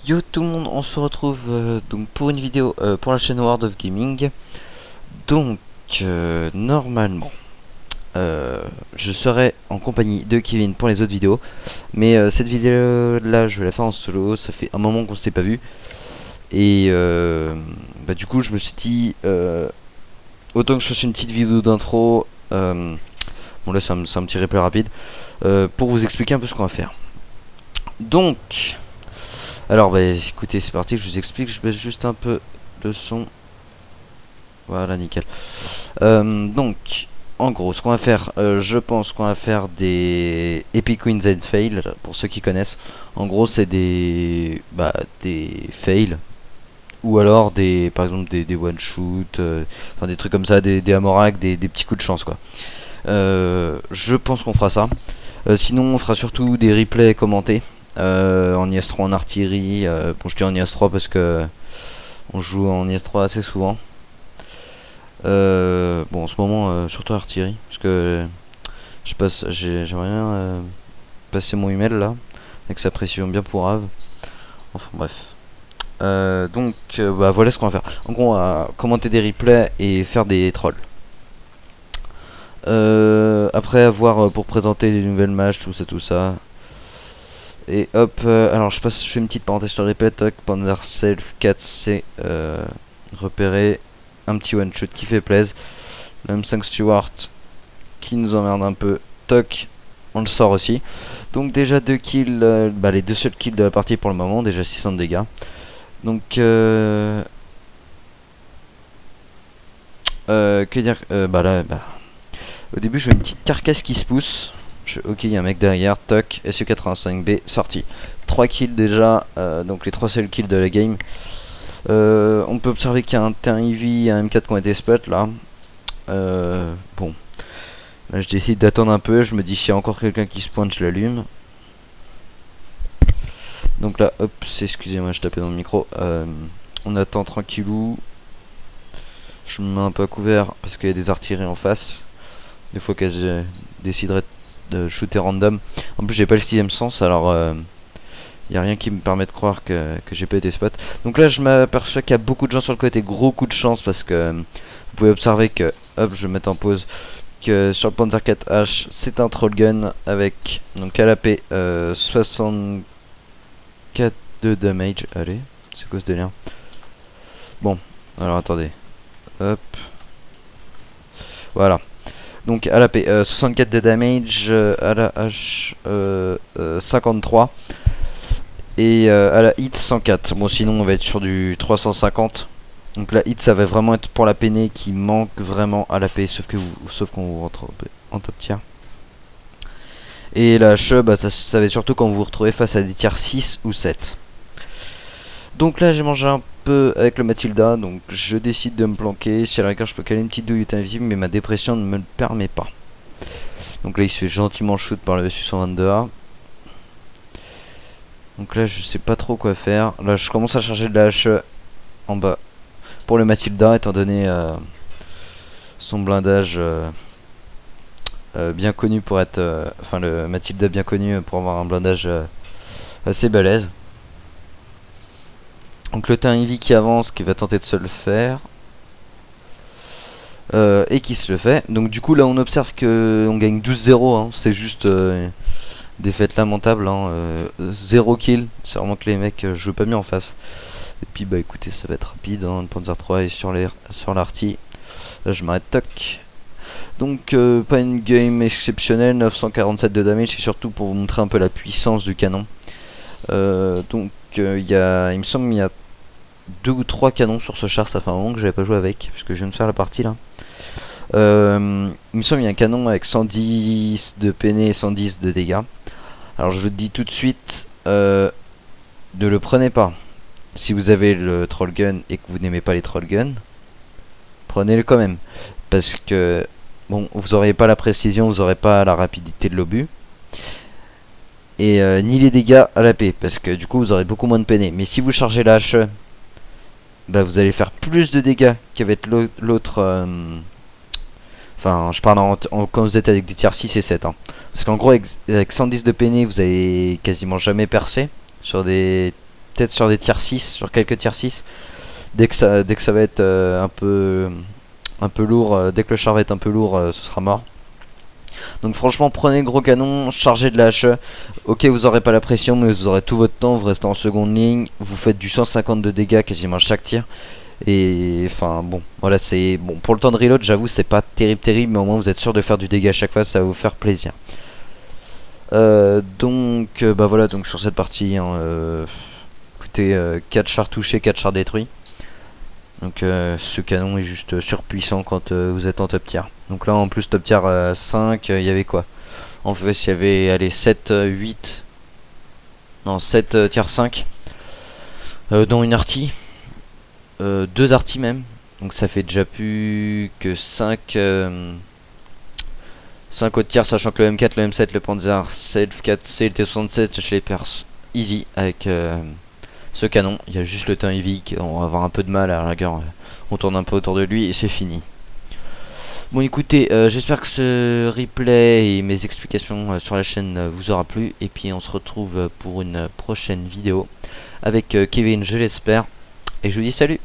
Yo tout le monde, on se retrouve donc pour une vidéo pour la chaîne World of Gaming. Donc normalement je serai en compagnie de Kevin pour les autres vidéos, mais cette vidéo là je vais la faire en solo. Ça fait un moment qu'on s'est pas vu et du coup je me suis dit autant que je fasse une petite vidéo d'intro. Bon là c'est un petit replay rapide pour vous expliquer un peu ce qu'on va faire. Donc alors bah écoutez, c'est parti, je vous explique, je baisse juste un peu le son. Voilà, nickel. Donc en gros ce qu'on va faire, je pense qu'on va faire des Epic Wins and Fail. Pour ceux qui connaissent, en gros c'est des fails, ou alors des, par exemple des one shoot, enfin des trucs comme ça, des amorak, des petits coups de chance quoi. Je pense qu'on fera ça. Sinon on fera surtout des replays commentés en IS3 en artillerie. Bon, je dis en IS3 parce que on joue en IS3 assez souvent. Bon, en ce moment surtout artillerie parce que j'aimerais bien passer mon email là avec sa précision bien pourrave. Enfin bref. Donc voilà ce qu'on va faire. En gros on va commenter des replays et faire des trolls. Après avoir pour présenter des nouvelles matchs, tout ça. Et hop, alors je fais une petite parenthèse sur les replay. Toc, Panzer Self 4C repéré, un petit one shot qui fait plaisir. Le M5 Stuart qui nous emmerde un peu. Toc, on le sort aussi. Donc déjà 2 kills, les 2 seuls kills de la partie pour le moment, déjà 600 de dégâts. Donc que dire, au début je vois une petite carcasse qui se pousse. Ok, il y a un mec derrière, toc, SU85B, sorti. 3 kills déjà, donc les 3 seuls kills de la game. On peut observer qu'il y a un T1 et un M4 qui ont été spot là. Bon, là je décide d'attendre un peu, je me dis s'il y a encore quelqu'un qui se pointe, je l'allume. Donc là, hop, excusez-moi, je tapais dans le micro. On attend tranquillou. Je me mets un peu à couvert parce qu'il y a des artilleries en face. Des fois qu'elles décideraient de shooter random. En plus j'ai pas le 6ème sens, alors y a rien qui me permet de croire que j'ai pas été spot. Donc là je m'aperçois qu'il y a beaucoup de gens sur le côté. Gros coup de chance parce que vous pouvez observer que, hop, je vais mettre en pause, que sur le Panzer 4H c'est un troll gun avec donc à la P 64 de damage. Allez, c'est quoi ce délire? Bon, alors attendez, hop, voilà. Donc à la P 64 de damage, à la H 53 et à la hit 104. Bon, sinon on va être sur du 350. Donc la hit ça va vraiment être pour la peinée qui manque vraiment à la P, sauf qu'on vous rentre en top tier. Et la H, ça va être surtout quand vous vous retrouvez face à des tiers 6 ou 7. Donc là j'ai mangé un peu avec le Matilda, donc je décide de me planquer. Si à la rigueur je peux caler une petite douille invisible, mais ma dépression ne me le permet pas. Donc là il se fait gentiment shoot par le SU-122A. Donc là je sais pas trop quoi faire. Là je commence à charger de la HE en bas pour le Matilda, étant donné son blindage bien connu pour être... enfin le Matilda bien connu pour avoir un blindage assez balèze. Donc le T1 qui avance, qui va tenter de se le faire. Et qui se le fait. Donc du coup là on observe que on gagne 12-0, hein. C'est juste défaite lamentable, hein. 0 kill. C'est vraiment que les mecs jouent pas mieux en face. Et puis bah écoutez, ça va être rapide, hein. Le Panzer 3 est sur l'arty. Là je m'arrête, toc. Donc pas une game exceptionnelle, 947 de damage. C'est surtout pour vous montrer un peu la puissance du canon. Donc il me semble qu'il y a 2 ou 3 canons sur ce char. Ça fait un moment que j'avais pas joué avec, puisque je viens de faire la partie là. Il me semble qu'il y a un canon avec 110 de peiné et 110 de dégâts. Alors je le dis tout de suite, ne le prenez pas. Si vous avez le troll gun et que vous n'aimez pas les troll guns, prenez-le quand même. Parce que bon, vous n'aurez pas la précision, vous n'aurez pas la rapidité de l'obus. Et ni les dégâts à la paix, parce que du coup vous aurez beaucoup moins de peiné. Mais si vous chargez la HE, bah vous allez faire plus de dégâts qu'avec l'autre. Enfin, je parle quand vous êtes avec des tiers 6 et 7. Hein. Parce qu'en gros, avec 110 de peiné, vous allez quasiment jamais percer sur des peut-être sur des tiers 6, sur quelques tiers 6. Dès que ça va être un peu lourd, dès que le char va être un peu lourd, ce sera mort. Donc franchement, prenez le gros canon, chargez de la HE. Ok, vous aurez pas la pression, mais vous aurez tout votre temps, vous restez en seconde ligne, vous faites du 150 de dégâts quasiment à chaque tir. Et enfin bon, voilà, c'est bon pour le temps de reload, j'avoue c'est pas terrible, mais au moins vous êtes sûr de faire du dégât à chaque fois, ça va vous faire plaisir. Donc bah voilà, donc sur cette partie, hein, écoutez, 4 chars touchés, 4 chars détruits. Donc ce canon est juste surpuissant quand vous êtes en top tier. Donc là en plus top tier 5, il y avait quoi? En fait il y avait allez, 7, 8, non 7 tier 5, dont une arty. 2 arty même, donc ça fait déjà plus que 5 autres tiers, sachant que le M4, le M7, le Panzer, le F4C, le T67, je les perce easy avec ce canon. Il y a juste le temps Evic, on va avoir un peu de mal à la rigueur, on tourne un peu autour de lui et c'est fini. Bon écoutez, j'espère que ce replay et mes explications sur la chaîne vous aura plu, et puis on se retrouve pour une prochaine vidéo avec Kevin, je l'espère, et je vous dis salut.